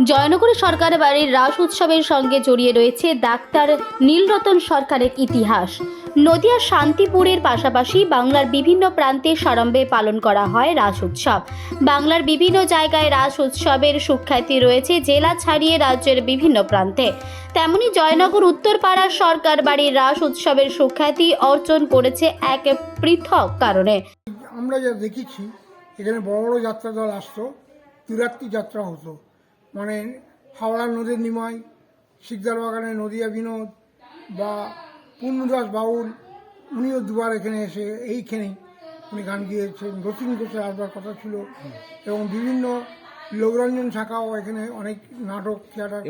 জয়নগরে সরকার বাড়ির রাস উৎসবের সঙ্গে জড়িয়ে রয়েছে ডাক্তার নীলরতন সরকারের ইতিহাস। নদিয়ার শান্তিপুরের পাশাপাশি বাংলার বিভিন্ন প্রান্তে সাড়ম্বরে পালন করা হয় রাস উৎসব। বাংলার বিভিন্ন জায়গায় রাস উৎসবের সুখ্যাতি রয়েছে জেলা ছাড়িয়ে রাজ্যের বিভিন্ন প্রান্তে। তেমনি জয়নগর উত্তরপাড়ার সরকার বাড়ির রাস উৎসবের সুখ্যাতি অর্জন করেছে এক পৃথক কারণে। আমরা যা দেখেছি এখানে বড় বড় যাত্রা দল আসতো, তিরাত্রি যাত্রা হতো, মানে হাওড়া নদীর নিমাই, শিকদার বাগানে নদিয়া বিনোদ বা পূর্ণদাস বাউল, উনিও দুবার এখানে এসে এইখানেই উনি গান গিয়েছেন। রতিন ঘোষের আসবার কথা ছিল এবং বিভিন্ন লোকরঞ্জন শাখাও এখানে অনেক নাটক থিয়েটার।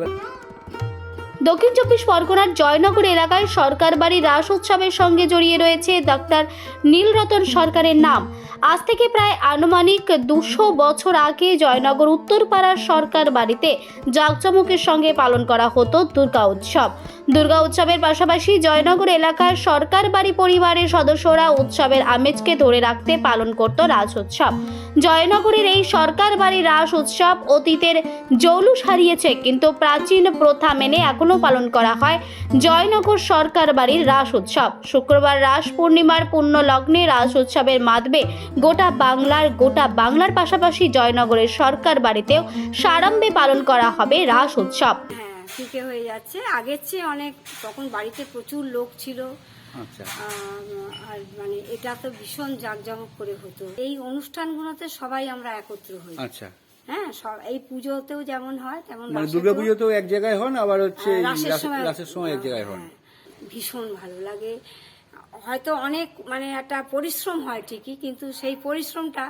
দক্ষিণ চব্বিশ পরগনার জয়নগর এলাকায় সরকার বাড়ির রাস উৎসবের সঙ্গে জড়িয়ে রয়েছে ডাক্তার নীলরতন সরকারের নাম। আজ থেকে প্রায় আনুমানিক 200 বছর আগে জয়নগর উত্তরপাড়ার সরকার বাড়িতে জাঁকজমকের সঙ্গে পালন করা হতো দুর্গা উৎসব। দুর্গা উৎসবের পাশাপাশি জয়নগর এলাকার সরকার বাড়ি পরিবারের সদস্যরা উৎসবের আমেজকে ধরে রাখতে পালন করত রাস উৎসব। জয়নগরের এই সরকার বাড়ির রাস উৎসব অতীতের জৌলুস হারিয়েছে, কিন্তু প্রাচীন প্রথা মেনে এখনো পালন করা হয় জয়নগর সরকার বাড়ির রাস উৎসব। শুক্রবার রাস পূর্ণিমার পুণ্য লগ্নে রাস উৎসবের মাধ্যমে গোটা বাংলার পাশাপাশি জয়নগরের সরকার বাড়িতেও সাড়ম্বরে পালন করা হবে রাস উৎসব। ফিকে হয়ে যাচ্ছে, আগের চেয়ে অনেক, তখন বাড়িতে প্রচুর লোক ছিল। আচ্ছা। আর মানে এটা তো ভীষণ জাঁকজমক করে হতো। এই অনুষ্ঠানগুলোতে সবাই আমরা একত্র হই। আচ্ছা। হ্যাঁ, সব এই পুজোতেও যেমন হয় তেমন মানে দুর্গাপুজোতেও এক জায়গায় হন, আবার হচ্ছে রাসের সময় এক জায়গায় হন। ভীষণ ভালো লাগে। হয়তো অনেক মানে একটা পরিশ্রম হয় ঠিকই, কিন্তু সেই পরিশ্রমটা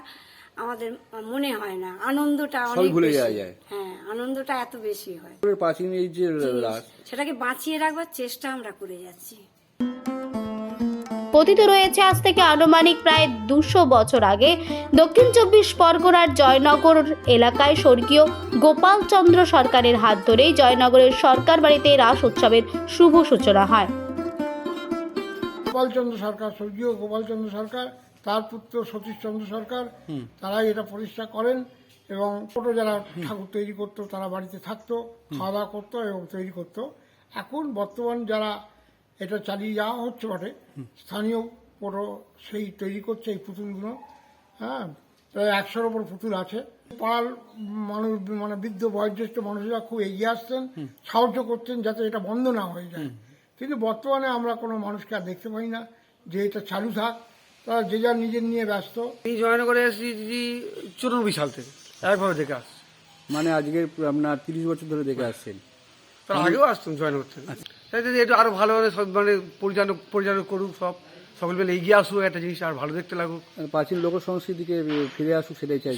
আমাদের মনে হয় না, আনন্দটা অনেক ভুলে বেশি। যাওয়া যায়। হ্যাঁ, আনন্দটা এত বেশি হয়। প্রাচীন এই যে রাস, সেটাকে বাঁচিয়ে রাখবার চেষ্টা আমরা করে যাচ্ছি। কথিত রয়েছে আজ থেকে আনুমানিক প্রায় 200 বছর আগে দক্ষিণ চব্বিশ পরগনার জয়নগর এলাকায় স্বর্গীয় গোপালচন্দ্র সরকারের হাত ধরেই জয়নগরের সরকার বাড়িতে রাস উৎসবের শুভ সূচনা হয়। গোপালচন্দ্র সরকার, স্বর্গীয় গোপালচন্দ্র সরকার, তার পুত্র সতীশচন্দ্র সরকার, তারাই এটা প্রতিষ্ঠা করেন এবং ছোট যারা ঠাকুর তৈরি করতো তারা বাড়িতে থাকতো, খাওয়া দাওয়া করতো এবং তৈরি করতো। এখন বর্তমান যারা এটা চালিয়ে যাওয়া হচ্ছে বটে, স্থানীয় পুরো সেই তৈরি করছে এই পুতুলগুলো। হ্যাঁ, প্রায় 100-র ওপর পুতুল আছে। পাড়ার মানুষ, মানে বৃদ্ধ বয়োজ্যেষ্ঠ মানুষরা খুব এগিয়ে আসতেন, সাহায্য করতেন যাতে এটা বন্ধ না হয়ে যায়। কিন্তু বর্তমানে আমরা কোনো মানুষকে আর দেখতে পাই না যে এটা চালু থাক, তারা যে যার নিজের নিয়ে ব্যস্ত। এই জয়নগরে এসেছি 94 সাল থেকে একভাবে দেখে আসছি। মানে আজকের আপনার 30 বছর ধরে দেখে আসছেন। তার আগেও আসতাম জয়নগর থেকে। এটা আরো ভালো মানে সব মানে পরিচালনা করুক, সকল মিলে এগিয়ে আসুক, একটা জিনিস আর ভালো দেখতে লাগুক, প্রাচীন লোক সংস্কৃতিকে ফিরে আসুক, সেটাই চাই।